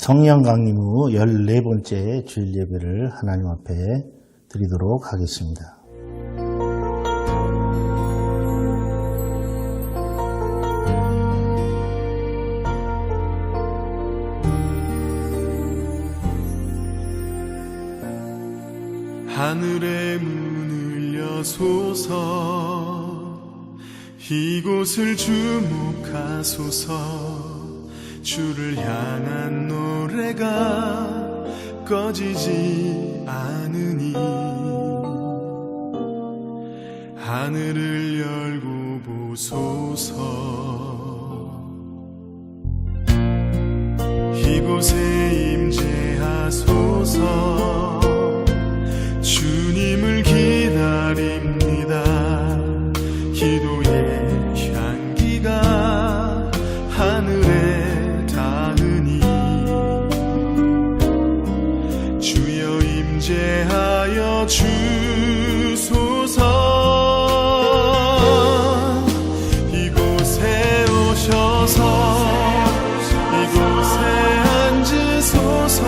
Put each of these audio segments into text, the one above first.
성령 강림 후 14번째 주일 예배를 하나님 앞에 드리도록 하겠습니다. 하늘의 문을 여소서, 이곳을 주목하소서. 주를 향한 노래가 꺼지지 않으니 하늘을 열고 보소서. 이곳에 임재하소서. 주님을 기다립니다. 기도의 향기가 하늘에 닿으니 주여 임재하여 주소서. 이곳에 오셔서 이곳에 앉으소서.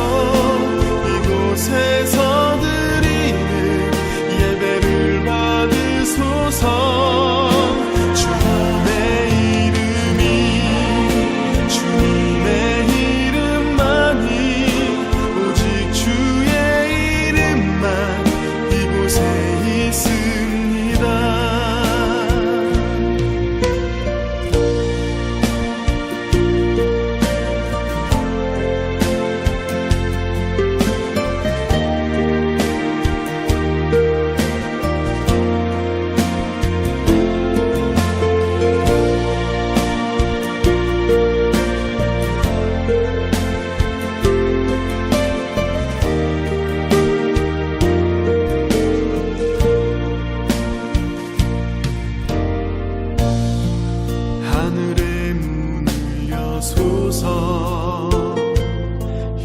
이곳에서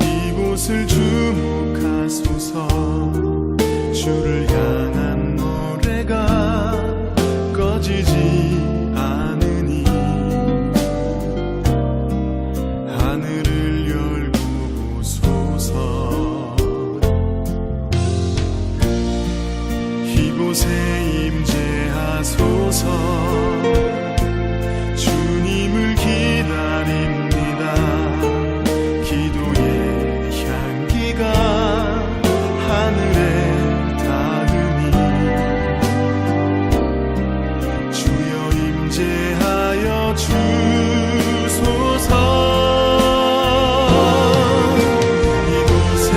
이곳을 주목하소서. 주를 향한 노래가 꺼지지 않으니 하늘을 열고 보소서. 이곳에 임재하소서. 주님을 기다립니다. 기도의 향기가 하늘에 닿으니 주여 임재하여 주소서. 이곳에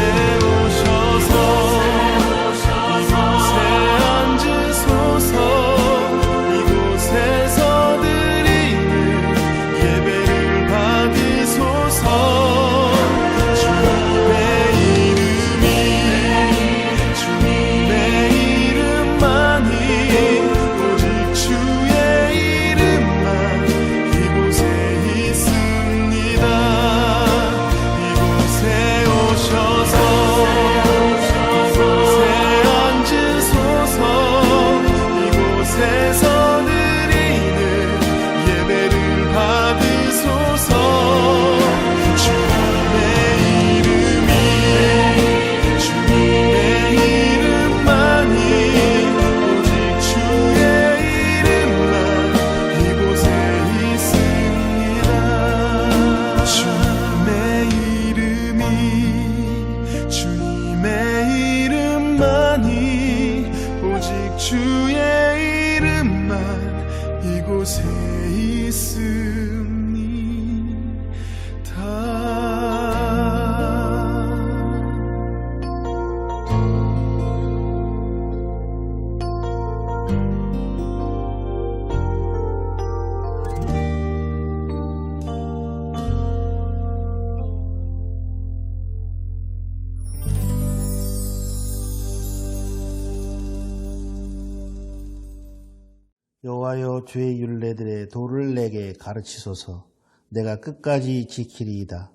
여호와여, 주의 율례들의 도를 내게 가르치소서. 내가 끝까지 지키리이다.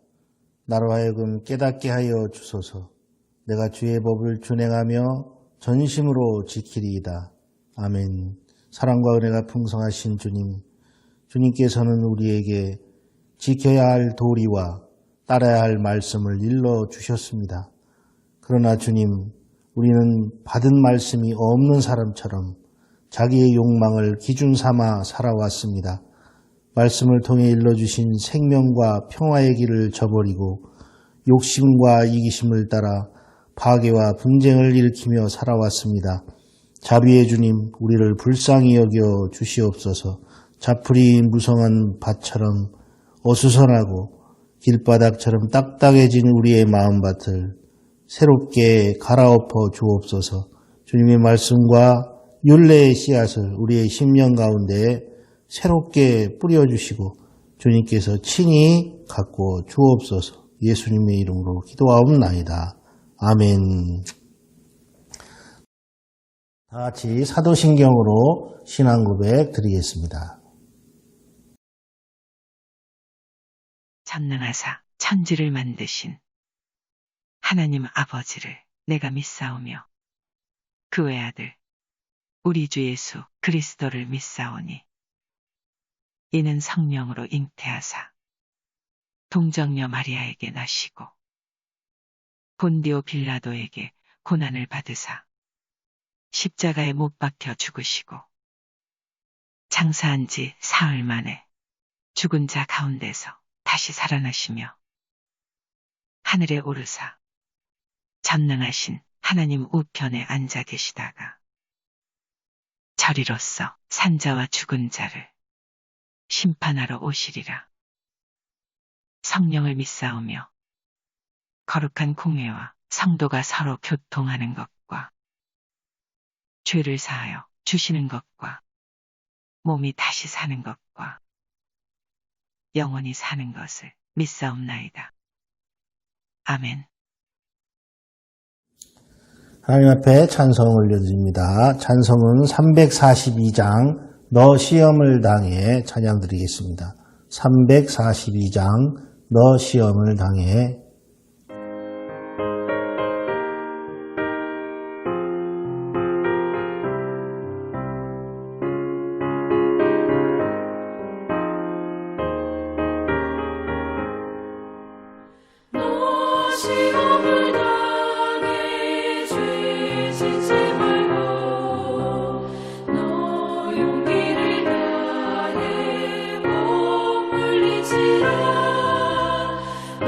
나로 하여금 깨닫게 하여 주소서. 내가 주의 법을 준행하며 전심으로 지키리이다. 아멘. 사랑과 은혜가 풍성하신 주님, 주님께서는 우리에게 지켜야 할 도리와 따라야 할 말씀을 일러 주셨습니다. 그러나 주님, 우리는 받은 말씀이 없는 사람처럼 자기의 욕망을 기준 삼아 살아왔습니다. 말씀을 통해 일러주신 생명과 평화의 길을 저버리고 욕심과 이기심을 따라 파괴와 분쟁을 일으키며 살아왔습니다. 자비의 주님, 우리를 불쌍히 여겨 주시옵소서. 자풀이 무성한 밭처럼 어수선하고 길바닥처럼 딱딱해진 우리의 마음밭을 새롭게 갈아엎어 주옵소서. 주님의 말씀과 율례의 씨앗을 우리의 심령 가운데 새롭게 뿌려주시고 주님께서 친히 가꾸어 주옵소서. 예수님의 이름으로 기도하옵나이다. 아멘. 다 같이 사도신경으로 신앙고백 드리겠습니다. 전능하사 천지를 만드신 하나님 아버지를 내가 믿사오며 그 외아들 우리 주 예수 그리스도를 믿사오니 이는 성령으로 잉태하사 동정녀 마리아에게 나시고 본디오 빌라도에게 고난을 받으사 십자가에 못 박혀 죽으시고 장사한 지 사흘 만에 죽은 자 가운데서 다시 살아나시며 하늘에 오르사 전능하신 하나님 우편에 앉아 계시다가 저리로서 산자와 죽은 자를 심판하러 오시리라. 성령을 믿사오며 거룩한 공회와 성도가 서로 교통하는 것과 죄를 사하여 주시는 것과 몸이 다시 사는 것과 영원히 사는 것을 믿사옵나이다. 아멘. 하나님 앞에 찬송 올려드립니다. 찬송은 342장 너 시험을 당해 찬양 드리겠습니다. 342장 너 시험을 당해. 시험을 당해 죄 짓지 말고 너 용기를 다해 못 물리치라. 너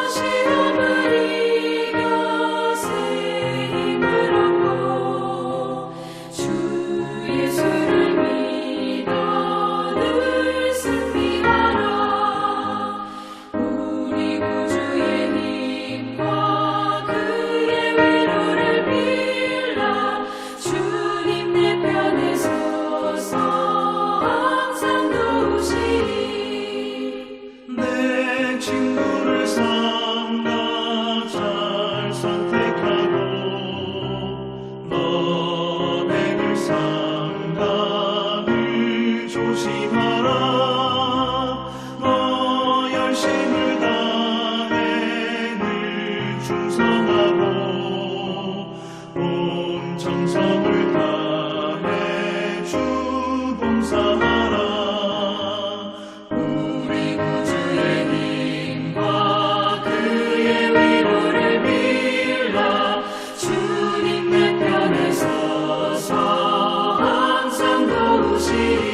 시험을 이겨 새 힘을 얻고 주 예수를 믿어 늘 승리하라. 우리 구주의 힘과 그의 위로를 빌라. 주님 내 편에 서서 항상 도우시리. 내 친구를 삼가 잘 선택하고 너네를 삼가 늘 조심하라. 너 열심을 다해 늘 충성하고 온 정성을 다해 주 봉사하라. 우리 구주의 힘과 그의 위로를 빌라. 주님 내 편에 서서 항상 도우시리.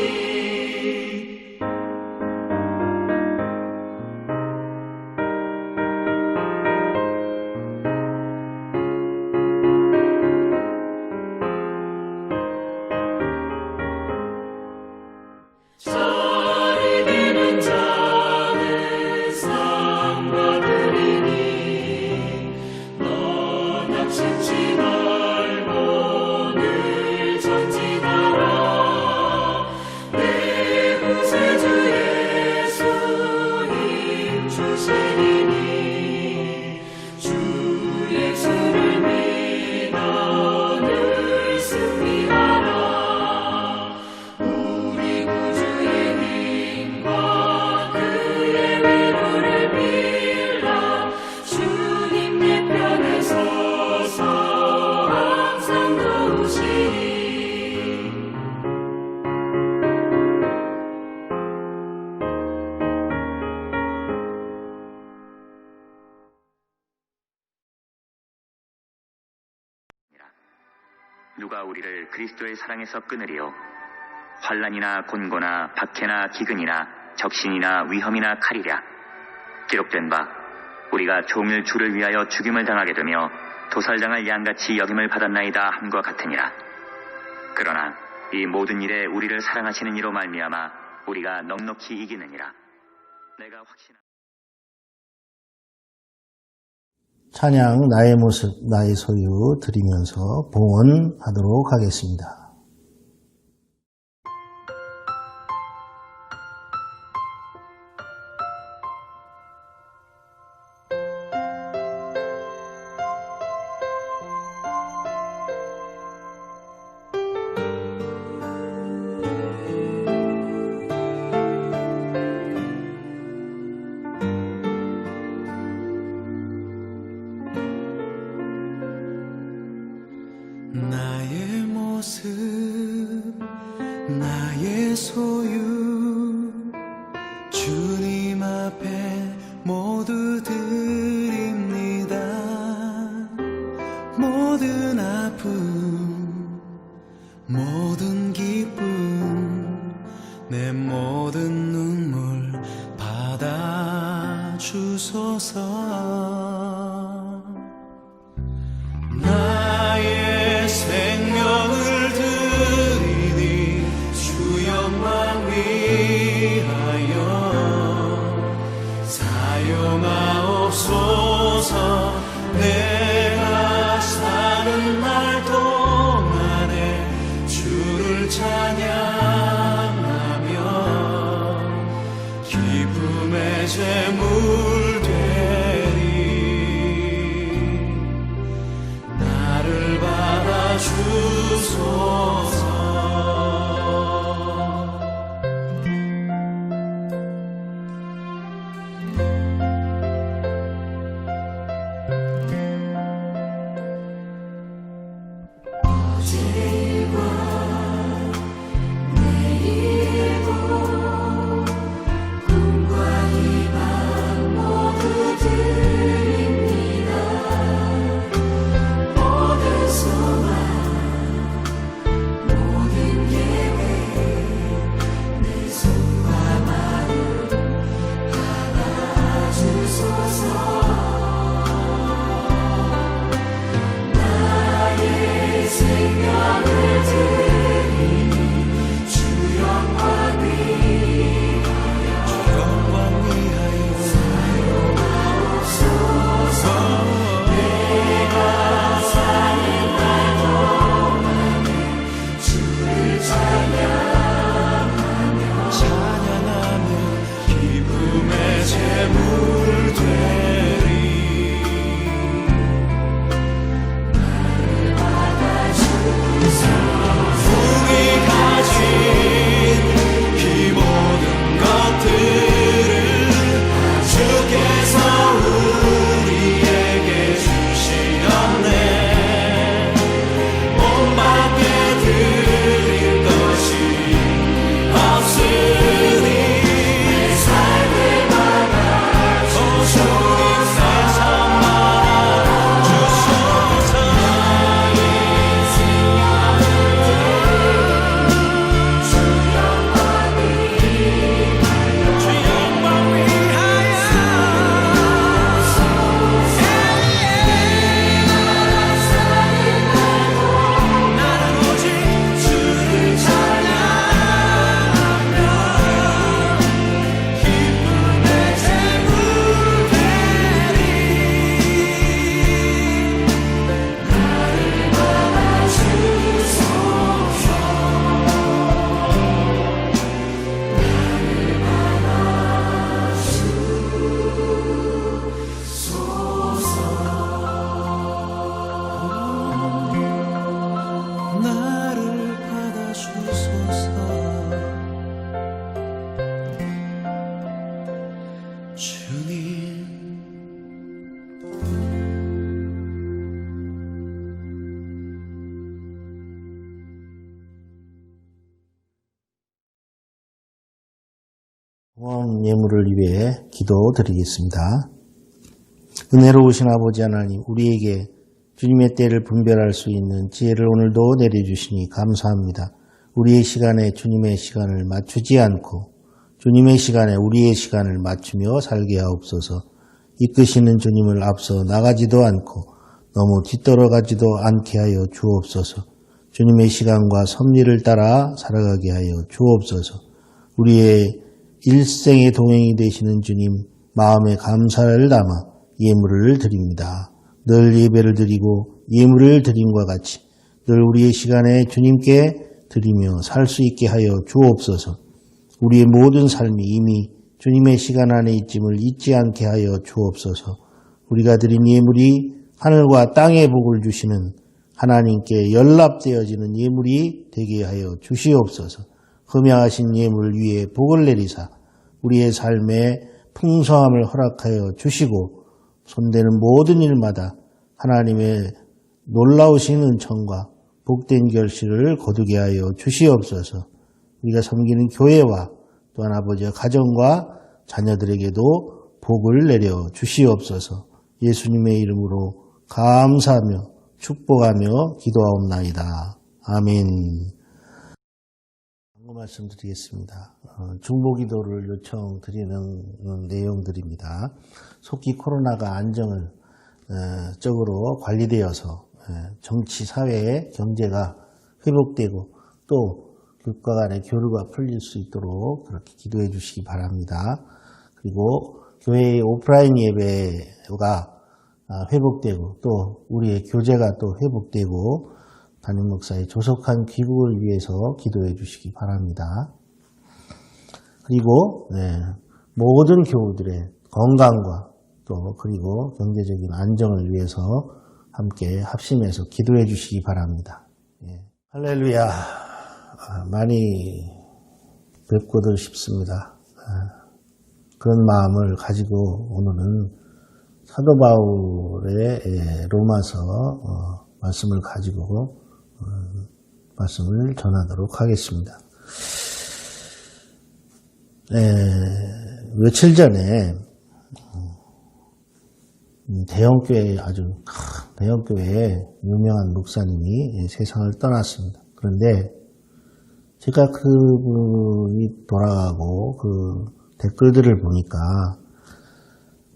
누가 우리를 그리스도의 사랑에서 끊으리요? 환난이나 곤고나 박해나 기근이나 적신이나 위험이나 칼이랴. 기록된 바 우리가 종일 주를 위하여 죽임을 당하게 되며 도살당할 양같이 여김을 받았나이다 함과 같으니라. 그러나 이 모든 일에 우리를 사랑하시는 이로 말미암아 우리가 넉넉히 이기느니라. 내가 확신하 찬양 나의 모습 나의 소유 드리면서 봉헌하도록 하겠습니다. 나의 모습 나의 소유 주님 앞에 모두 드립니다. 모든 아픔 모든 기쁨 내 모든 눈물 받아주소서. 나의 생명을 드리니 주 영광 위하여 사용하옵소서. 내가 사는 날 동안에 주를 찬양하며 기쁨의 제물 되리. 나를 받아주소서. 봉헌 예물을 위해 기도드리겠습니다. 은혜로우신 아버지 하나님, 우리에게 주님의 때를 분별할 수 있는 지혜를 오늘도 내려주시니 감사합니다. 우리의 시간에 주님의 시간을 맞추지 않고 주님의 시간에 우리의 시간을 맞추며 살게 하옵소서. 이끄시는 주님을 앞서 나가지도 않고 너무 뒤떨어가지도 않게 하여 주옵소서. 주님의 시간과 섭리를 따라 살아가게 하여 주옵소서. 우리의 일생의 동행이 되시는 주님 마음에 감사를 담아 예물을 드립니다. 늘 예배를 드리고 예물을 드림과 같이 늘 우리의 시간에 주님께 드리며 살 수 있게 하여 주옵소서. 우리의 모든 삶이 이미 주님의 시간 안에 있음을 잊지 않게 하여 주옵소서. 우리가 드린 예물이 하늘과 땅의 복을 주시는 하나님께 연락되어지는 예물이 되게 하여 주시옵소서. 흠양하신 예물 위에 복을 내리사 우리의 삶에 풍성함을 허락하여 주시고 손대는 모든 일마다 하나님의 놀라우신 은총과 복된 결실을 거두게 하여 주시옵소서. 우리가 섬기는 교회와 또한 아버지의 가정과 자녀들에게도 복을 내려 주시옵소서. 예수님의 이름으로 감사하며 축복하며 기도하옵나이다. 아멘. 말씀드리겠습니다. 중보기도를 요청드리는 내용들입니다. 속히 코로나가 안정을 적으로 관리되어서 정치, 사회, 경제가 회복되고 또 교과 간의 교류가 풀릴 수 있도록 그렇게 기도해 주시기 바랍니다. 그리고 교회의 오프라인 예배가 회복되고 또 우리의 교제가 또 회복되고 담임 목사의 조속한 귀국을 위해서 기도해 주시기 바랍니다. 그리고 모든 교우들의 건강과 또 그리고 경제적인 안정을 위해서 함께 합심해서 기도해 주시기 바랍니다. 할렐루야. 많이 뵙고들 싶습니다. 그런 마음을 가지고 오늘은 사도 바울의 로마서 말씀을 가지고 말씀을 전하도록 하겠습니다. 며칠 전에 대형교회 아주 대형교회의 유명한 목사님이 세상을 떠났습니다. 그런데 제가 그분이 돌아가고 그 댓글들을 보니까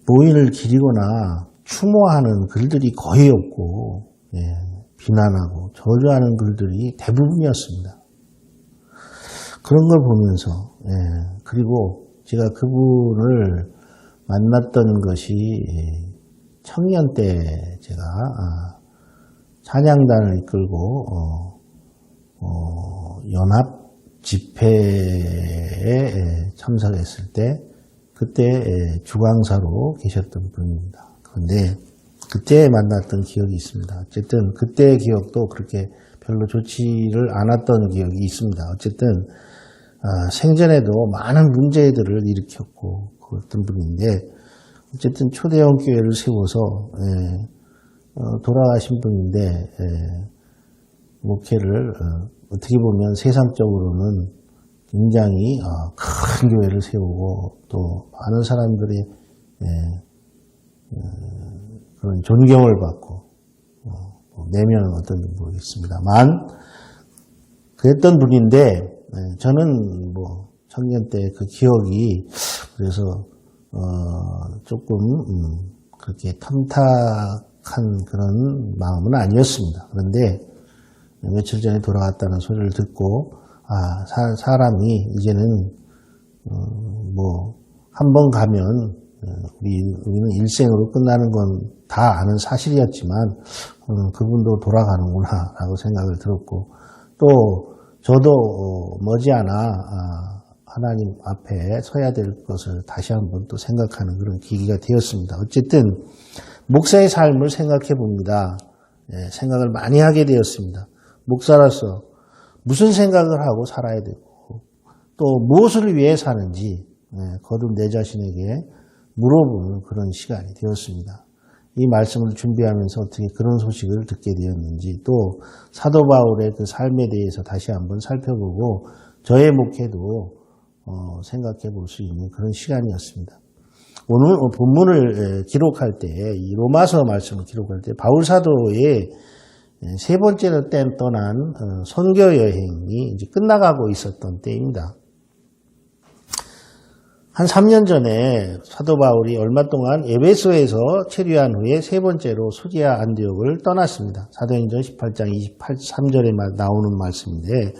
모인을 기리거나 추모하는 글들이 거의 없고 비난하고 저주하는 글들이 대부분이었습니다. 그런 걸 보면서 그리고 제가 그분을 만났던 것이 청년 때 제가 찬양단을 이끌고 연합 집회에 참석했을 때 그때 주강사로 계셨던 분입니다. 그런데 그때 만났던 기억이 있습니다. 어쨌든 그때의 기억도 그렇게 별로 좋지를 않았던 기억이 있습니다. 어쨌든 생전에도 많은 문제들을 일으켰고 그랬던 분인데 어쨌든 초대형 교회를 세워서 돌아가신 분인데 목회를 어떻게 보면 세상적으로는 굉장히 큰 교회를 세우고 또 많은 사람들이 그런 존경을 받고 내면은 어떤지 모르겠습니다만 그랬던 분인데 저는 뭐 청년 때 그 기억이 그래서 조금 그렇게 탐탁한 그런 마음은 아니었습니다. 그런데 며칠 전에 돌아갔다는 소리를 듣고 사람이 이제는 뭐 한 번 가면 우리는 일생으로 끝나는 건 다 아는 사실이었지만 그분도 돌아가는구나 라고 생각을 들었고 또 저도 머지않아 하나님 앞에 서야 될 것을 다시 한번 또 생각하는 그런 계기가 되었습니다. 어쨌든 목사의 삶을 생각해 봅니다. 생각을 많이 하게 되었습니다. 목사로서 무슨 생각을 하고 살아야 되고 또 무엇을 위해 사는지 거듭 내 자신에게 물어보는 그런 시간이 되었습니다. 이 말씀을 준비하면서 어떻게 그런 소식을 듣게 되었는지 또 사도 바울의 그 삶에 대해서 다시 한번 살펴보고 저의 목회도 생각해 볼 수 있는 그런 시간이었습니다. 오늘 본문을 기록할 때, 이 로마서 말씀을 기록할 때 바울 사도의 세 번째로 떠난 선교 여행이 이제 끝나가고 있었던 때입니다. 한 3년 전에 사도 바울이 얼마 동안 에베소에서 체류한 후에 세 번째로 수지아 안디옥을 떠났습니다. 사도행전 18장 23절에 나오는 말씀인데,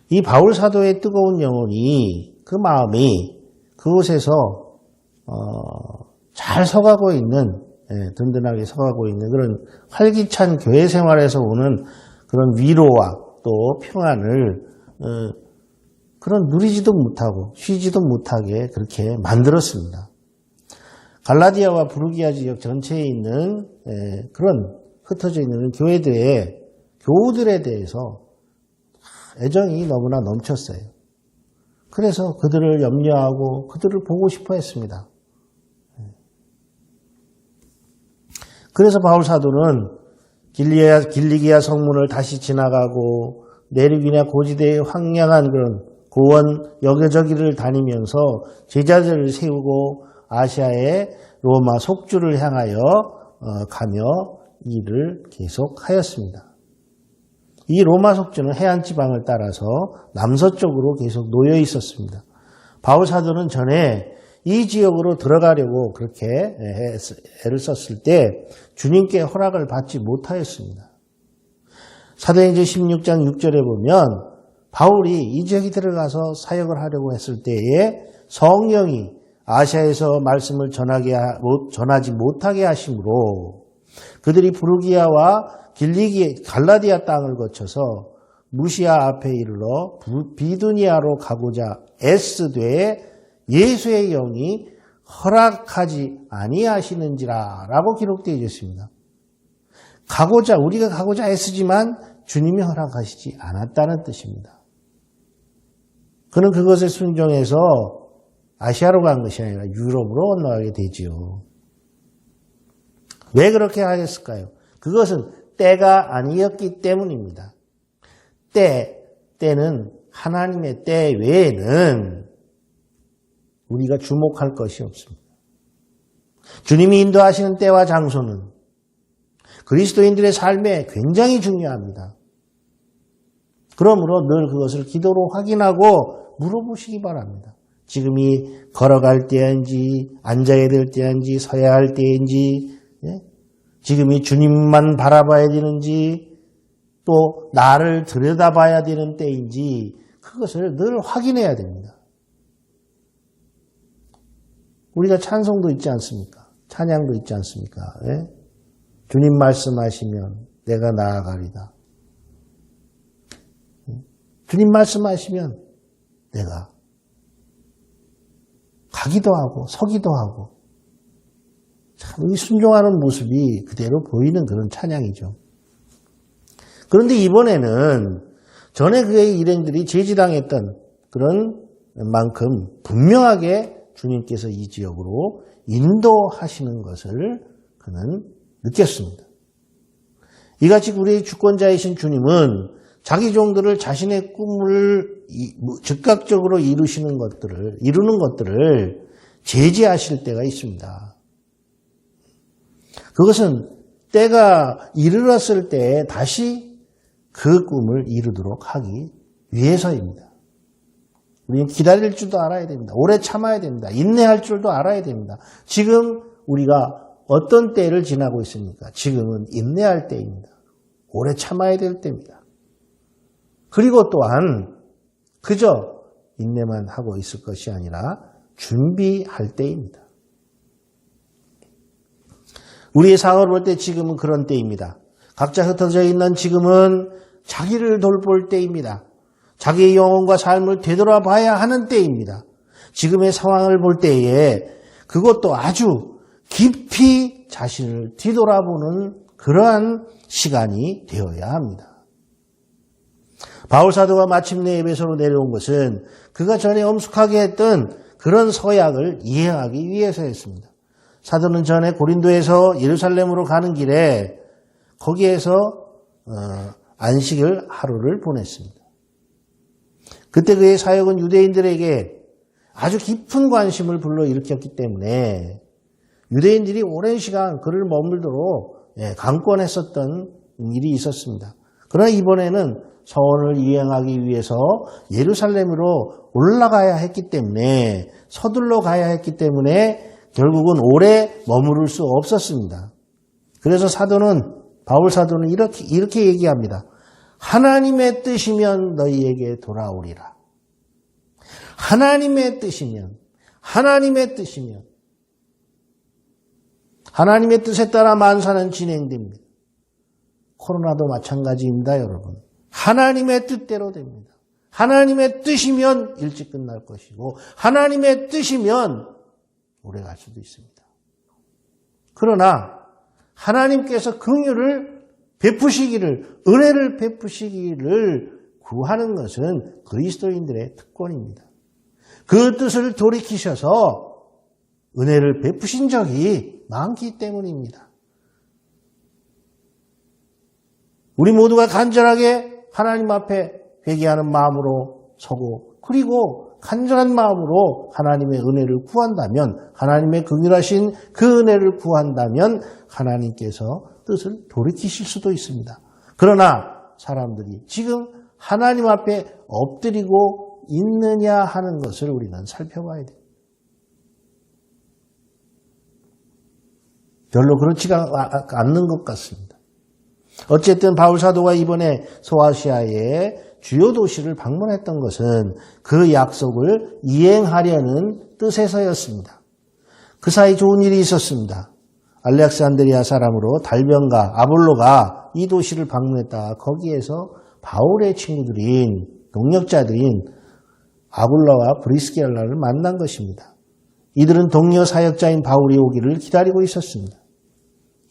이 바울 사도의 뜨거운 영혼이, 그 마음이 그곳에서 잘 서가고 있는, 든든하게 서가고 있는 그런 활기찬 교회 생활에서 오는 그런 위로와 또 평안을 그런 누리지도 못하고 쉬지도 못하게 그렇게 만들었습니다. 갈라디아와 부르기아 지역 전체에 있는 그런 흩어져 있는 교우들에 대해서 애정이 너무나 넘쳤어요. 그래서 그들을 염려하고 그들을 보고 싶어 했습니다. 그래서 바울 사도는 길리기아 성문을 다시 지나가고 내륙이나 고지대의 황량한 그런 고원 여기저기를 다니면서 제자들을 세우고 아시아의 로마 속주를 향하여 가며 일을 계속하였습니다. 이 로마 속주는 해안 지방을 따라서 남서쪽으로 계속 놓여 있었습니다. 바울 사도는 전에 이 지역으로 들어가려고 그렇게 애를 썼을 때 주님께 허락을 받지 못하였습니다. 사도행전 16장 6절에 보면 바울이 이 지역에 들어가서 사역을 하려고 했을 때에 성령이 아시아에서 말씀을 전하지 못하게 하심으로 그들이 부르기아와 갈라디아 땅을 거쳐서 무시아 앞에 이르러 비두니아로 가고자 애쓰되 예수의 영이 허락하지 아니하시는지라 라고 기록되어 있습니다. 우리가 가고자 애쓰지만 주님이 허락하시지 않았다는 뜻입니다. 그는 그것에 순종해서 아시아로 간 것이 아니라 유럽으로 건너가게 되지요. 왜 그렇게 하였을까요? 그것은 때가 아니었기 때문입니다. 때는 하나님의 때 외에는 우리가 주목할 것이 없습니다. 주님이 인도하시는 때와 장소는 그리스도인들의 삶에 굉장히 중요합니다. 그러므로 늘 그것을 기도로 확인하고 물어보시기 바랍니다. 지금이 걸어갈 때인지 앉아야 될 때인지 서야 할 때인지 지금이 주님만 바라봐야 되는지 또 나를 들여다봐야 되는 때인지 그것을 늘 확인해야 됩니다. 우리가 찬송도 있지 않습니까? 찬양도 있지 않습니까? 주님 말씀하시면 내가 나아가리다. 주님 말씀하시면 내가 가기도 하고 서기도 하고 참 순종하는 모습이 그대로 보이는 그런 찬양이죠. 그런데 이번에는 전에 그의 일행들이 제지당했던 그런 만큼 분명하게 주님께서 이 지역으로 인도하시는 것을 그는 느꼈습니다. 이같이 우리의 주권자이신 주님은 자기 종들을 자신의 꿈을 즉각적으로 이루는 것들을 제지하실 때가 있습니다. 그것은 때가 이르렀을 때 다시 그 꿈을 이루도록 하기 위해서입니다. 우리는 기다릴 줄도 알아야 됩니다. 오래 참아야 됩니다. 인내할 줄도 알아야 됩니다. 지금 우리가 어떤 때를 지나고 있습니까? 지금은 인내할 때입니다. 오래 참아야 될 때입니다. 그리고 또한 그저 인내만 하고 있을 것이 아니라 준비할 때입니다. 우리의 상황을 볼 때 지금은 그런 때입니다. 각자 흩어져 있는 지금은 자기를 돌볼 때입니다. 자기의 영혼과 삶을 되돌아봐야 하는 때입니다. 지금의 상황을 볼 때에 그것도 아주 깊이 자신을 뒤돌아보는 그러한 시간이 되어야 합니다. 바울 사도가 마침내 에베소로 내려온 것은 그가 전에 엄숙하게 했던 그런 서약을 이해하기 위해서였습니다. 사도는 전에 고린도에서 예루살렘으로 가는 길에 거기에서 안식일 하루를 보냈습니다. 그때 그의 사역은 유대인들에게 아주 깊은 관심을 불러일으켰기 때문에 유대인들이 오랜 시간 그를 머물도록 강권했었던 일이 있었습니다. 그러나 이번에는 서원을 이행하기 위해서 예루살렘으로 올라가야 했기 때문에 서둘러 가야 했기 때문에 결국은 오래 머무를 수 없었습니다. 그래서 바울 사도는 이렇게 얘기합니다. 하나님의 뜻이면 너희에게 돌아오리라. 하나님의 뜻이면 하나님의 뜻에 따라 만사는 진행됩니다. 코로나도 마찬가지입니다, 여러분. 하나님의 뜻대로 됩니다. 하나님의 뜻이면 일찍 끝날 것이고 하나님의 뜻이면 오래 갈 수도 있습니다. 그러나 하나님께서 긍휼을 베푸시기를, 은혜를 베푸시기를 구하는 것은 그리스도인들의 특권입니다. 그 뜻을 돌이키셔서 은혜를 베푸신 적이 많기 때문입니다. 우리 모두가 간절하게 하나님 앞에 회개하는 마음으로 서고 그리고 간절한 마음으로 하나님의 은혜를 구한다면 하나님의 긍휼하신 그 은혜를 구한다면 하나님께서 뜻을 돌이키실 수도 있습니다. 그러나 사람들이 지금 하나님 앞에 엎드리고 있느냐 하는 것을 우리는 살펴봐야 돼요. 별로 그렇지가 않는 것 같습니다. 어쨌든 바울 사도가 이번에 소아시아의 주요 도시를 방문했던 것은 그 약속을 이행하려는 뜻에서였습니다. 그 사이 좋은 일이 있었습니다. 알렉산드리아 사람으로 달변가 아볼로가 이 도시를 방문했다가 거기에서 바울의 친구들인 동역자들인 아굴라와 브리스길라를 만난 것입니다. 이들은 동료 사역자인 바울이 오기를 기다리고 있었습니다.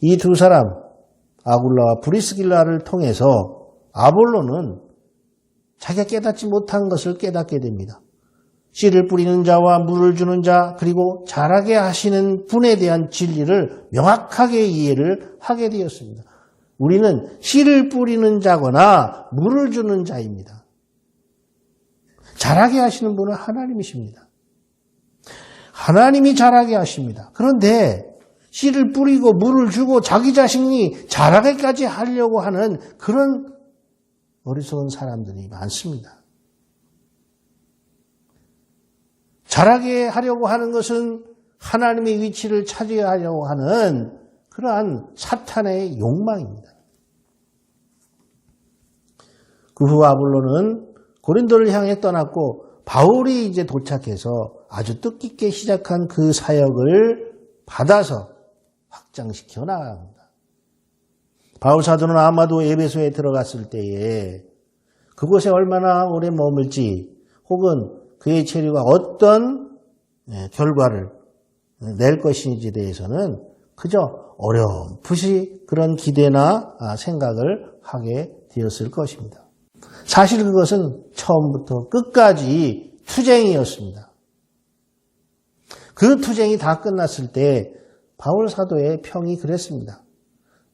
이 두 사람 아굴라와 브리스길라를 통해서 아볼로는 자기가 깨닫지 못한 것을 깨닫게 됩니다. 씨를 뿌리는 자와 물을 주는 자 그리고 자라게 하시는 분에 대한 진리를 명확하게 이해를 하게 되었습니다. 우리는 씨를 뿌리는 자거나 물을 주는 자입니다. 자라게 하시는 분은 하나님이십니다. 하나님이 자라게 하십니다. 그런데 씨를 뿌리고 물을 주고 자기 자신이 자라게까지 하려고 하는 그런 어리석은 사람들이 많습니다. 자라게 하려고 하는 것은 하나님의 위치를 차지하려고 하는 그러한 사탄의 욕망입니다. 그 후 아볼로는 고린도를 향해 떠났고 바울이 이제 도착해서 아주 뜻깊게 시작한 그 사역을 받아서 확장시켜 나갑니다. 바울 사도는 아마도 에베소에 들어갔을 때에 그곳에 얼마나 오래 머물지 혹은 그의 체류가 어떤 결과를 낼 것인지에 대해서는 그저 어렴풋이 그런 기대나 생각을 하게 되었을 것입니다. 사실 그것은 처음부터 끝까지 투쟁이었습니다. 그 투쟁이 다 끝났을 때 바울 사도의 평이 그랬습니다.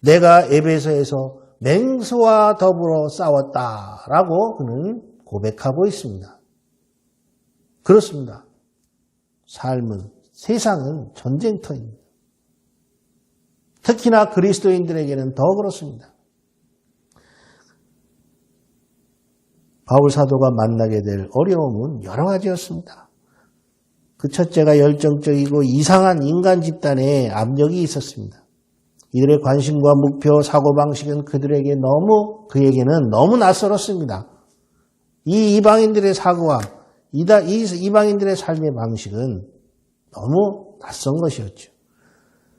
내가 에베소에서 맹수와 더불어 싸웠다라고 그는 고백하고 있습니다. 그렇습니다. 세상은 전쟁터입니다. 특히나 그리스도인들에게는 더 그렇습니다. 바울 사도가 만나게 될 어려움은 여러 가지였습니다. 그 첫째가 열정적이고 이상한 인간 집단의 압력이 있었습니다. 이들의 관심과 목표, 사고방식은 그에게는 너무 낯설었습니다. 이 이방인들의 사고와 이방인들의 삶의 방식은 너무 낯선 것이었죠.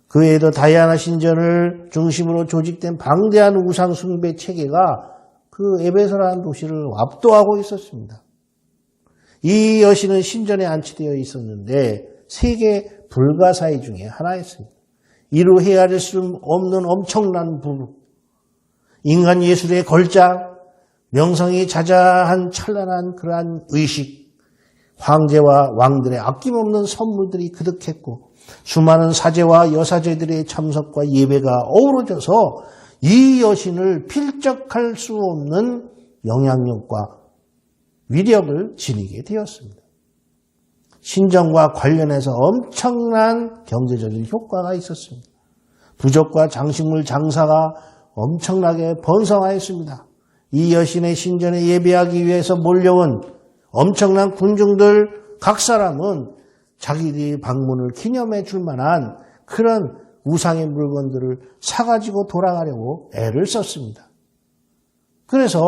그 외에도 다이아나 신전을 중심으로 조직된 방대한 우상 숭배 체계가 그 에베소라는 도시를 압도하고 있었습니다. 이 여신은 신전에 안치되어 있었는데 세계 불가사의 중에 하나였습니다. 이루 헤아릴 수 없는 엄청난 부부, 인간 예술의 걸작, 명성이 자자한 찬란한 그러한 의식, 황제와 왕들의 아낌없는 선물들이 그득했고 수많은 사제와 여사제들의 참석과 예배가 어우러져서 이 여신을 필적할 수 없는 영향력과 위력을 지니게 되었습니다. 신정과 관련해서 엄청난 경제적인 효과가 있었습니다. 부적과 장식물 장사가 엄청나게 번성하였습니다. 이 여신의 신전에 예배하기 위해서 몰려온 엄청난 군중들 각 사람은 자기들이 방문을 기념해 줄 만한 그런 우상의 물건들을 사가지고 돌아가려고 애를 썼습니다. 그래서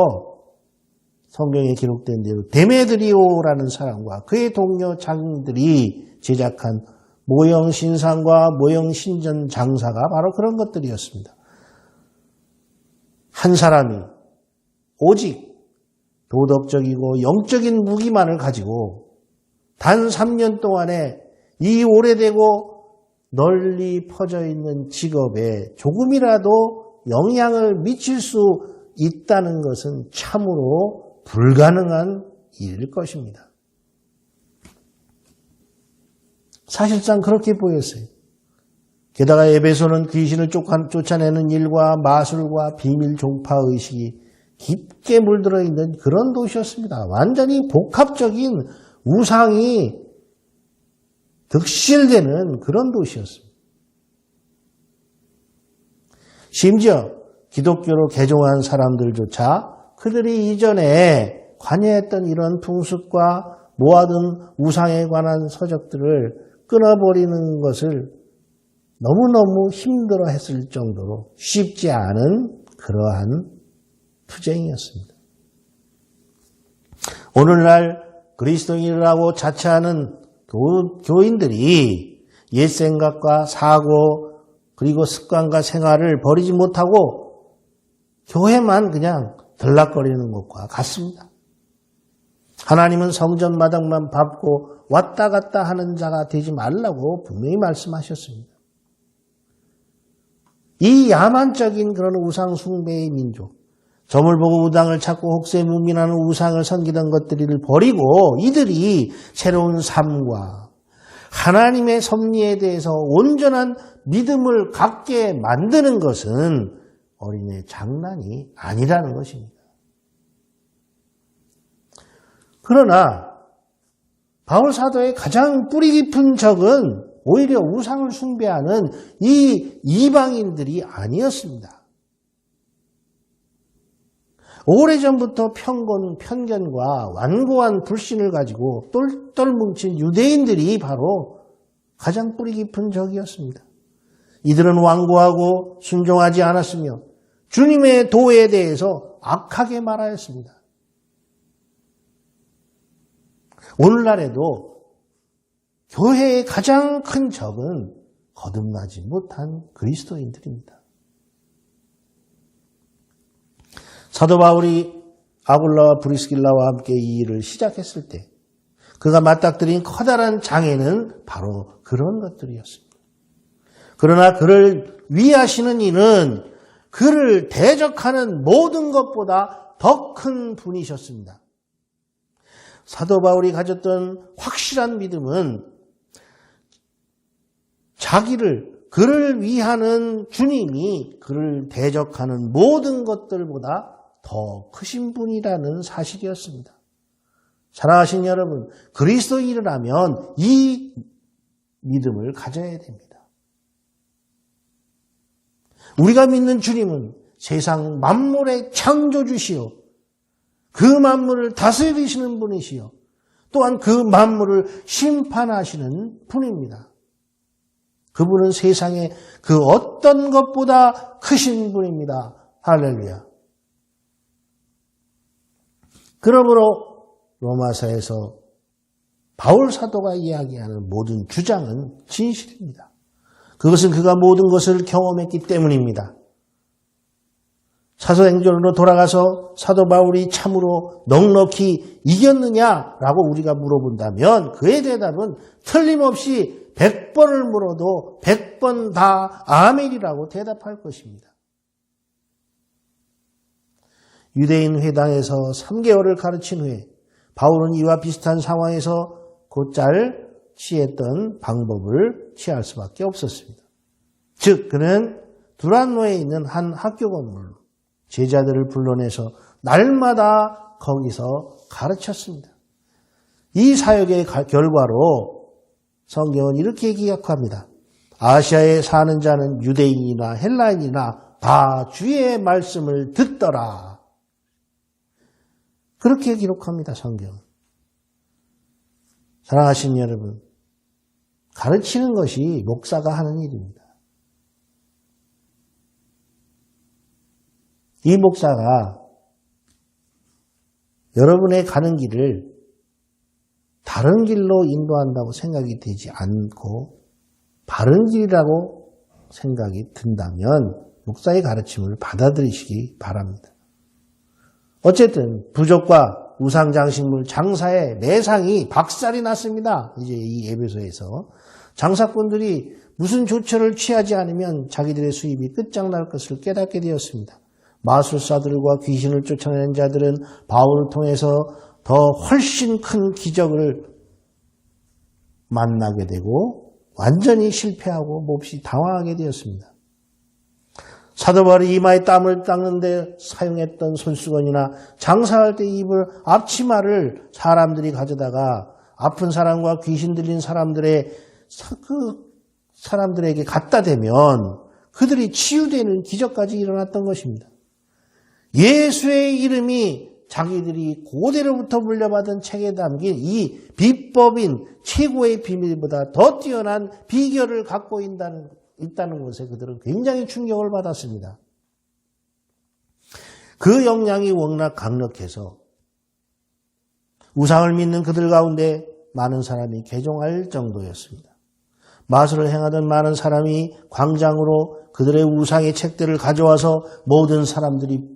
성경에 기록된 대로 데메드리오라는 사람과 그의 동료 장인들이 제작한 모형 신상과 모형 신전 장사가 바로 그런 것들이었습니다. 한 사람이 오직 도덕적이고 영적인 무기만을 가지고 단 3년 동안에 이 오래되고 널리 퍼져 있는 직업에 조금이라도 영향을 미칠 수 있다는 것은 참으로 불가능한 일일 것입니다. 사실상 그렇게 보였어요. 게다가 에베소는 귀신을 쫓아내는 일과 마술과 비밀 종파 의식이 깊게 물들어 있는 그런 도시였습니다. 완전히 복합적인 우상이 득실되는 그런 도시였습니다. 심지어 기독교로 개종한 사람들조차 그들이 이전에 관여했던 이런 풍습과 모아둔 우상에 관한 서적들을 끊어버리는 것을 너무너무 힘들어했을 정도로 쉽지 않은 그러한 투쟁이었습니다. 오늘날 그리스도인이라고 자처하는 교인들이 옛 생각과 사고 그리고 습관과 생활을 버리지 못하고 교회만 그냥 들락거리는 것과 같습니다. 하나님은 성전 마당만 밟고 왔다 갔다 하는 자가 되지 말라고 분명히 말씀하셨습니다. 이 야만적인 그런 우상 숭배의 민족, 점을 보고 우당을 찾고 혹세 무민하는 우상을 섬기던 것들을 버리고 이들이 새로운 삶과 하나님의 섭리에 대해서 온전한 믿음을 갖게 만드는 것은 어린애 장난이 아니라는 것입니다. 그러나 바울 사도의 가장 뿌리 깊은 적은 오히려 우상을 숭배하는 이 이방인들이 아니었습니다. 오래전부터 편견과 완고한 불신을 가지고 똘똘 뭉친 유대인들이 바로 가장 뿌리 깊은 적이었습니다. 이들은 완고하고 순종하지 않았으며 주님의 도에 대해서 악하게 말하였습니다. 오늘날에도 교회의 가장 큰 적은 거듭나지 못한 그리스도인들입니다. 사도 바울이 아굴라와 브리스길라와 함께 이 일을 시작했을 때 그가 맞닥뜨린 커다란 장애는 바로 그런 것들이었습니다. 그러나 그를 위하시는 이는 그를 대적하는 모든 것보다 더 큰 분이셨습니다. 사도 바울이 가졌던 확실한 믿음은 그를 위하는 주님이 그를 대적하는 모든 것들보다 더 크신 분이라는 사실이었습니다. 사랑하신 여러분, 그리스도인이라면 이 믿음을 가져야 됩니다. 우리가 믿는 주님은 세상 만물의 창조주시요, 그 만물을 다스리시는 분이시요, 또한 그 만물을 심판하시는 분입니다. 그분은 세상의 그 어떤 것보다 크신 분입니다. 할렐루야. 그러므로 로마서에서 바울 사도가 이야기하는 모든 주장은 진실입니다. 그것은 그가 모든 것을 경험했기 때문입니다. 사도행전으로 돌아가서 사도 바울이 참으로 넉넉히 이겼느냐라고 우리가 물어본다면 그의 대답은 틀림없이 100번을 물어도 100번 다 아멘이라고 대답할 것입니다. 유대인 회당에서 3개월을 가르친 후에 바울은 이와 비슷한 상황에서 곧잘 취했던 방법을 취할 수밖에 없었습니다. 즉 그는 두란노에 있는 한 학교 건물로 제자들을 불러내서 날마다 거기서 가르쳤습니다. 이 사역의 결과로 성경은 이렇게 기억합니다. 아시아에 사는 자는 유대인이나 헬라인이나 다 주의 말씀을 듣더라. 그렇게 기록합니다, 성경은. 사랑하시는 여러분, 가르치는 것이 목사가 하는 일입니다. 이 목사가 여러분의 가는 길을 다른 길로 인도한다고 생각이 되지 않고 바른 길이라고 생각이 든다면 목사의 가르침을 받아들이시기 바랍니다. 어쨌든 부족과 우상장식물 장사의 매상이 박살이 났습니다. 이제 이 에베소에서 장사꾼들이 무슨 조처를 취하지 않으면 자기들의 수입이 끝장날 것을 깨닫게 되었습니다. 마술사들과 귀신을 쫓아내는 자들은 바울을 통해서 더 훨씬 큰 기적을 만나게 되고 완전히 실패하고 몹시 당황하게 되었습니다. 사도 바울이 이마에 땀을 닦는데 사용했던 손수건이나 장사할 때 입을 앞치마를 사람들이 가져다가 아픈 사람과 귀신 들린 사람들에게 갖다 대면 그들이 치유되는 기적까지 일어났던 것입니다. 예수의 이름이 자기들이 고대로부터 물려받은 책에 담긴 이 비법인 최고의 비밀보다 더 뛰어난 비결을 갖고 있다는 것에 그들은 굉장히 충격을 받았습니다. 그 영향이 워낙 강력해서 우상을 믿는 그들 가운데 많은 사람이 개종할 정도였습니다. 마술을 행하던 많은 사람이 광장으로 그들의 우상의 책들을 가져와서 모든 사람들이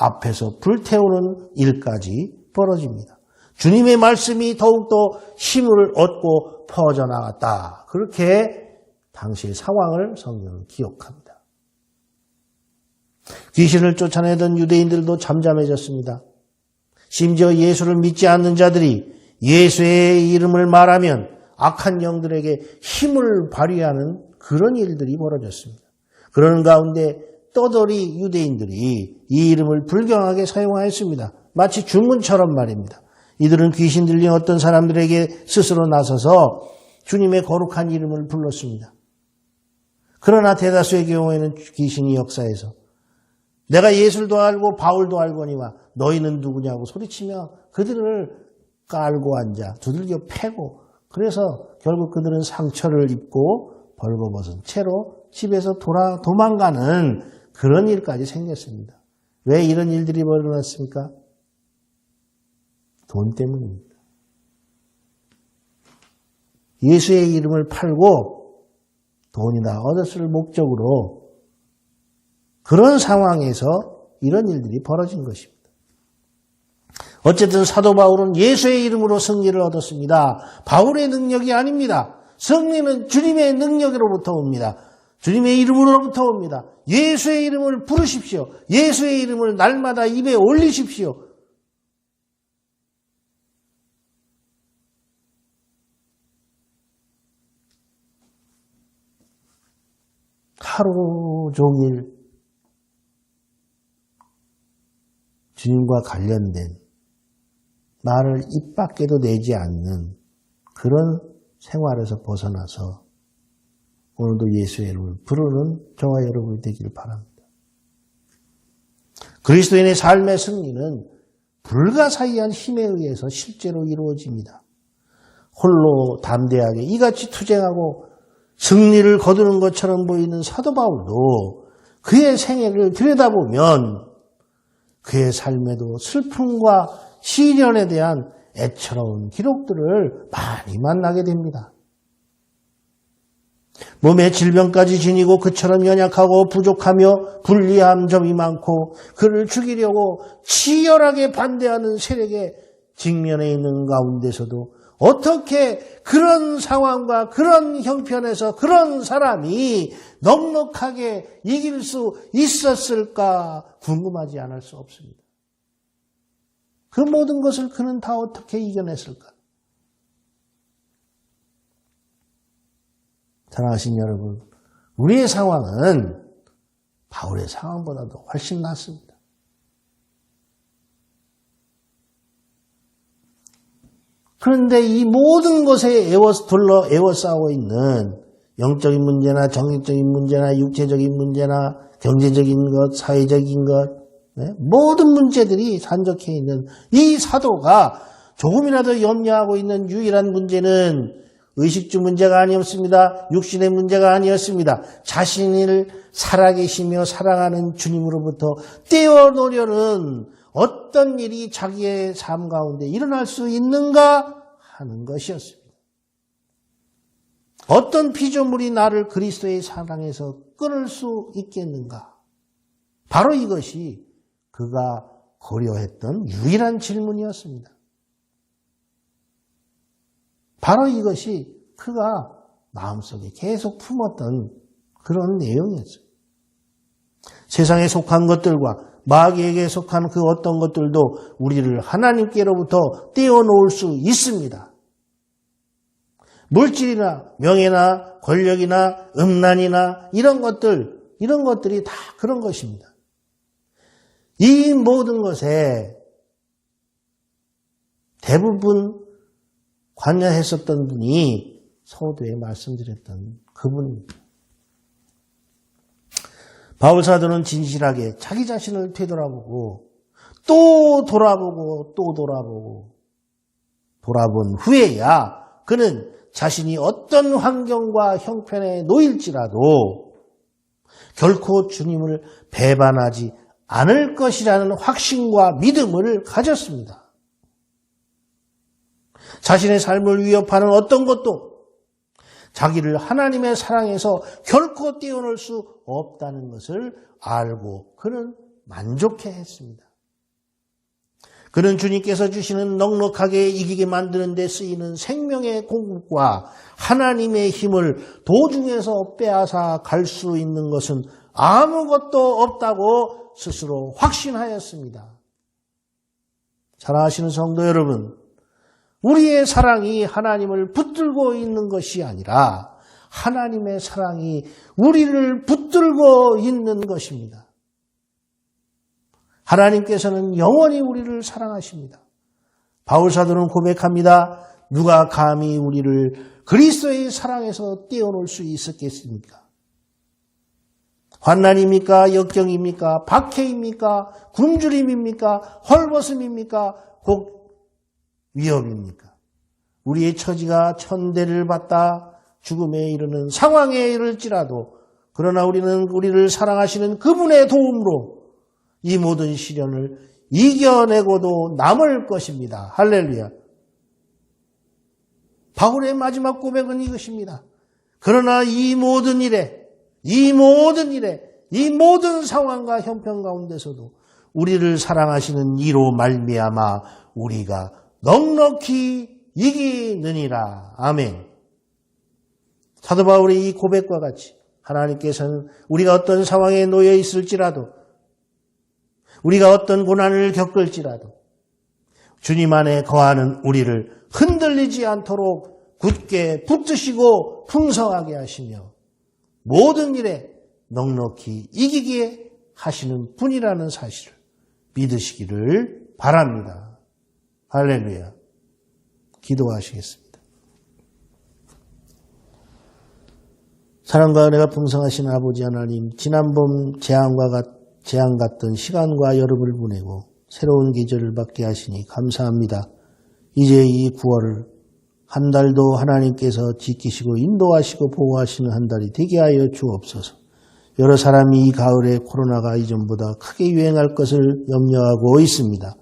앞에서 불태우는 일까지 벌어집니다. 주님의 말씀이 더욱더 힘을 얻고 퍼져나갔다. 그렇게 당시의 상황을 성경은 기억합니다. 귀신을 쫓아내던 유대인들도 잠잠해졌습니다. 심지어 예수를 믿지 않는 자들이 예수의 이름을 말하면 악한 영들에게 힘을 발휘하는 그런 일들이 벌어졌습니다. 그러는 가운데 떠돌이 유대인들이 이 이름을 불경하게 사용하였습니다. 마치 주문처럼 말입니다. 이들은 귀신 들린 어떤 사람들에게 스스로 나서서 주님의 거룩한 이름을 불렀습니다. 그러나 대다수의 경우에는 귀신이 역사해서 내가 예술도 알고 바울도 알거니와 너희는 누구냐고 소리치며 그들을 깔고 앉아 두들겨 패고 그래서 결국 그들은 상처를 입고 벌거벗은 채로 집에서 도망가는 그런 일까지 생겼습니다. 왜 이런 일들이 벌어졌습니까? 돈 때문입니다. 예수의 이름을 팔고 돈이나 얻었을 목적으로 그런 상황에서 이런 일들이 벌어진 것입니다. 어쨌든 사도 바울은 예수의 이름으로 승리를 얻었습니다. 바울의 능력이 아닙니다. 승리는 주님의 능력으로부터 옵니다. 주님의 이름으로부터 옵니다. 예수의 이름을 부르십시오. 예수의 이름을 날마다 입에 올리십시오. 하루 종일 주님과 관련된 말을 입 밖에도 내지 않는 그런 생활에서 벗어나서 오늘도 예수의 이름을 부르는 저와 여러분이 되기를 바랍니다. 그리스도인의 삶의 승리는 불가사의한 힘에 의해서 실제로 이루어집니다. 홀로 담대하게 이같이 투쟁하고 승리를 거두는 것처럼 보이는 사도 바울도 그의 생애를 들여다보면 그의 삶에도 슬픔과 시련에 대한 애처로운 기록들을 많이 만나게 됩니다. 몸에 질병까지 지니고 그처럼 연약하고 부족하며 불리한 점이 많고 그를 죽이려고 치열하게 반대하는 세력에 직면해 있는 가운데서도 어떻게 그런 상황과 그런 형편에서 그런 사람이 넉넉하게 이길 수 있었을까 궁금하지 않을 수 없습니다. 그 모든 것을 그는 다 어떻게 이겨냈을까? 사랑하신 여러분, 우리의 상황은 바울의 상황보다도 훨씬 낫습니다. 그런데 이 모든 것에 에워싸고 있는 영적인 문제나 정신적인 문제나 육체적인 문제나 경제적인 것, 사회적인 것, 모든 문제들이 산적해 있는 이 사도가 조금이라도 염려하고 있는 유일한 문제는 의식주 문제가 아니었습니다. 육신의 문제가 아니었습니다. 자신을 살아계시며 사랑하는 주님으로부터 떼어놓으려는 어떤 일이 자기의 삶 가운데 일어날 수 있는가 하는 것이었습니다. 어떤 피조물이 나를 그리스도의 사랑에서 끊을 수 있겠는가? 바로 이것이 그가 고려했던 유일한 질문이었습니다. 바로 이것이 그가 마음속에 계속 품었던 그런 내용이었어요. 세상에 속한 것들과 마귀에게 속한 그 어떤 것들도 우리를 하나님께로부터 떼어놓을 수 있습니다. 물질이나 명예나 권력이나 음란이나 이런 것들이 다 그런 것입니다. 이 모든 것에 대부분 관여했었던 분이 서두에 말씀드렸던 그분입니다. 바울 사도는 진실하게 자기 자신을 되돌아보고 또 돌아보고 또 돌아본 후에야 그는 자신이 어떤 환경과 형편에 놓일지라도 결코 주님을 배반하지 않을 것이라는 확신과 믿음을 가졌습니다. 자신의 삶을 위협하는 어떤 것도 자기를 하나님의 사랑에서 결코 떼어놓을 수 없다는 것을 알고 그는 만족해 했습니다. 그는 주님께서 주시는 넉넉하게 이기게 만드는 데 쓰이는 생명의 공급과 하나님의 힘을 도중에서 빼앗아 갈 수 있는 것은 아무것도 없다고 스스로 확신하였습니다. 사랑하시는 성도 여러분, 우리의 사랑이 하나님을 붙들고 있는 것이 아니라 하나님의 사랑이 우리를 붙들고 있는 것입니다. 하나님께서는 영원히 우리를 사랑하십니다. 바울 사도는 고백합니다. 누가 감히 우리를 그리스도의 사랑에서 떼어놓을 수 있었겠습니까? 환난입니까? 역경입니까? 박해입니까? 굶주림입니까? 헐벗음입니까? 혹 위협입니까? 우리의 처지가 천대를 받다 죽음에 이르는 상황에 이를지라도 그러나 우리는 우리를 사랑하시는 그분의 도움으로 이 모든 시련을 이겨내고도 남을 것입니다. 할렐루야. 바울의 마지막 고백은 이것입니다. 그러나 이 모든 일에, 이 모든 상황과 형편 가운데서도 우리를 사랑하시는 이로 말미암아 우리가 넉넉히 이기느니라. 아멘. 사도 바울의 이 고백과 같이 하나님께서는 우리가 어떤 상황에 놓여 있을지라도 우리가 어떤 고난을 겪을지라도 주님 안에 거하는 우리를 흔들리지 않도록 굳게 붙드시고 풍성하게 하시며 모든 일에 넉넉히 이기게 하시는 분이라는 사실을 믿으시기를 바랍니다. 할렐루야. 기도하시겠습니다. 사랑과 은혜가 풍성하신 아버지 하나님, 지난번 재앙 같던 시간과 여름을 보내고 새로운 계절을 맞게 하시니 감사합니다. 이제 이 9월을 한 달도 하나님께서 지키시고 인도하시고 보호하시는 한 달이 되게 하여 주옵소서. 여러 사람이 이 가을에 코로나가 이전보다 크게 유행할 것을 염려하고 있습니다.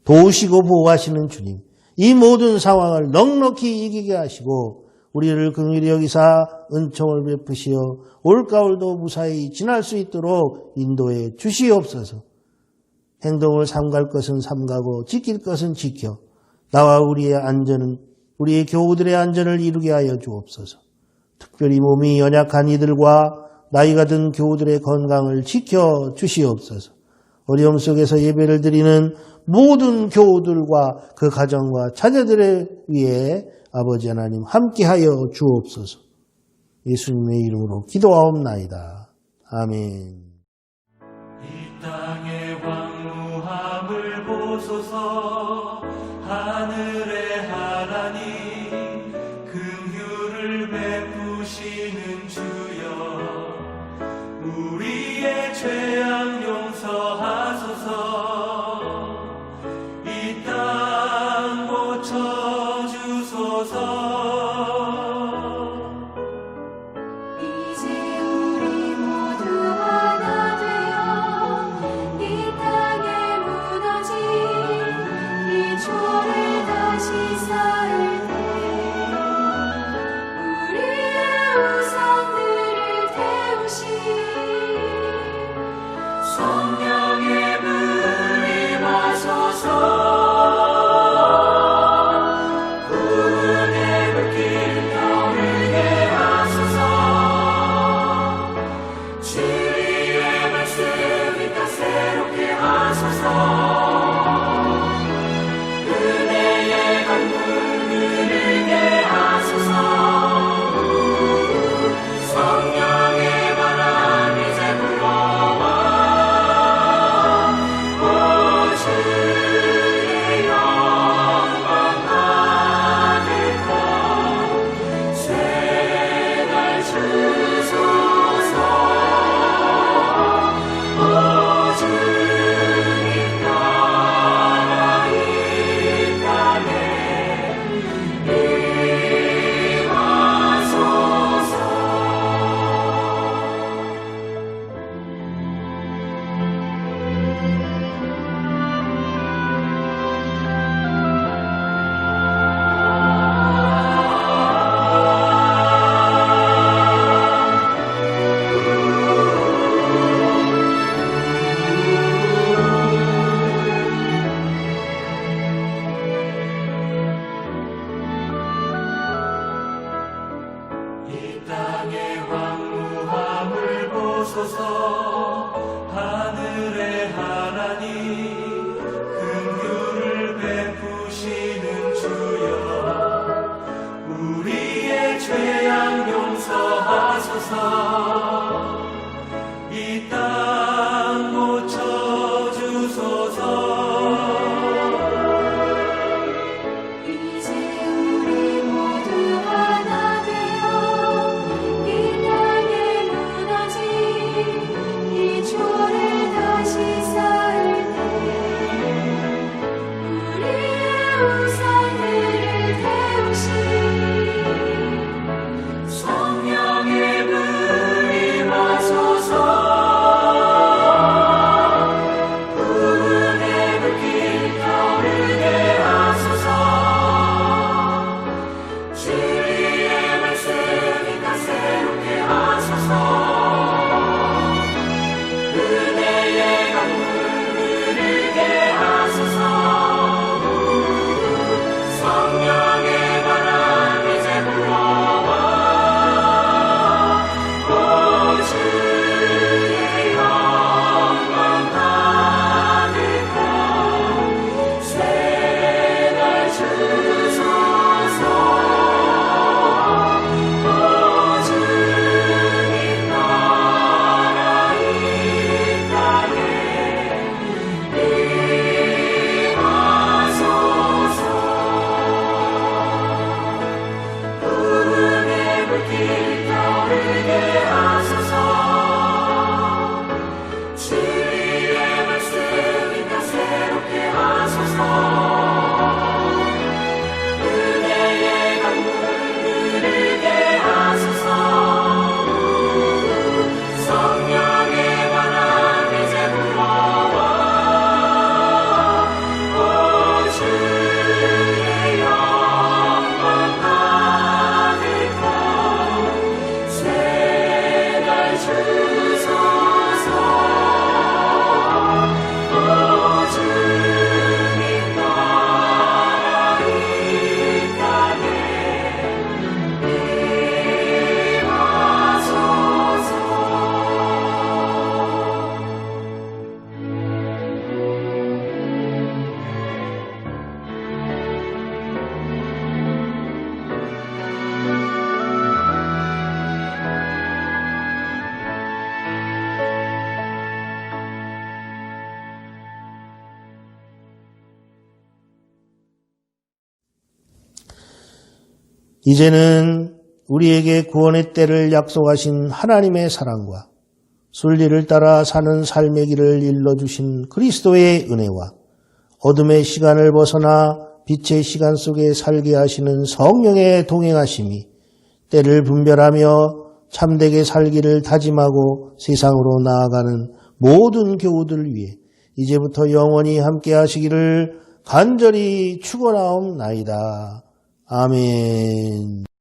도우시고 보호하시는 주님, 이 모든 상황을 넉넉히 이기게 하시고 우리를 긍휼히 여기사 은총을 베푸시어 올가을도 무사히 지날 수 있도록 인도해 주시옵소서. 행동을 삼갈 것은 삼가고 지킬 것은 지켜 나와 우리의 교우들의 안전을 이루게 하여 주옵소서. 특별히 몸이 연약한 이들과 나이가 든 교우들의 건강을 지켜 주시옵소서. 어려움 속에서 예배를 드리는 모든 교우들과 그 가정과 자녀들을 위해 아버지 하나님 함께하여 주옵소서. 예수님의 이름으로 기도하옵나이다. 아멘. 이 땅의 황무함을 보소서 하늘의 하늘 긍휼을 베푸시는 주여 우리의 죄악 용서하소서 이 땅 고쳐주소서 이제 우리 모두 하나 되어 이 땅에 무너진 이 조를 다시 쌓을 때 우리의 우상들을 태우시 성령의 불이 마소서 구원의 불길 떠오르게 하소서 주의 말씀이 다 새롭게 하소서 은혜의 강물 흐르게 하소서 성령의 바람 이제 불어와 오 주의 영광 받을까 새날 주소서 오 주님 나라 이 땅에 임하소서 이 땅의 황무함을 보소서 하늘의 하나님 긍휼을 베푸시는 주여 우리의 죄악 용서하소서 이 땅 고쳐주소서 이제 우리 모두 하나 되어 이 땅에 무너진 이 조를 다시 쌓을 때 우리의 우상들을 태우시 성령의 불이 마소서 구원의 불길 떠오르게 하소서 주의 말씀이 다 새롭게 하소서 은혜의 강물 흐르게 하소서 성령의 바람 이제 불어와 오 주의 영광 받을까 새날 주소서 오 주님 나라 이 땅에 임하소서 구원의 불길 떠오르게 하소서 주의 말씀이 다 새롭게 하소서 은혜의 강물 흐르게 하소서 성령의 바람 이제 불어와 오 주의 영광 받을까 새날 주소서 오 주님 나라 이 땅에 임하소서 이제는 우리에게 구원의 때를 약속하신 하나님의 사랑과 순리를 따라 사는 삶의 길을 일러주신 그리스도의 은혜와 어둠의 시간을 벗어나 빛의 시간 속에 살게 하시는 성령의 동행하심이 때를 분별하며 참되게 살기를 다짐하고 세상으로 나아가는 모든 교우들 위해 이제부터 영원히 함께 하시기를 간절히 축원하옵나이다. 아멘.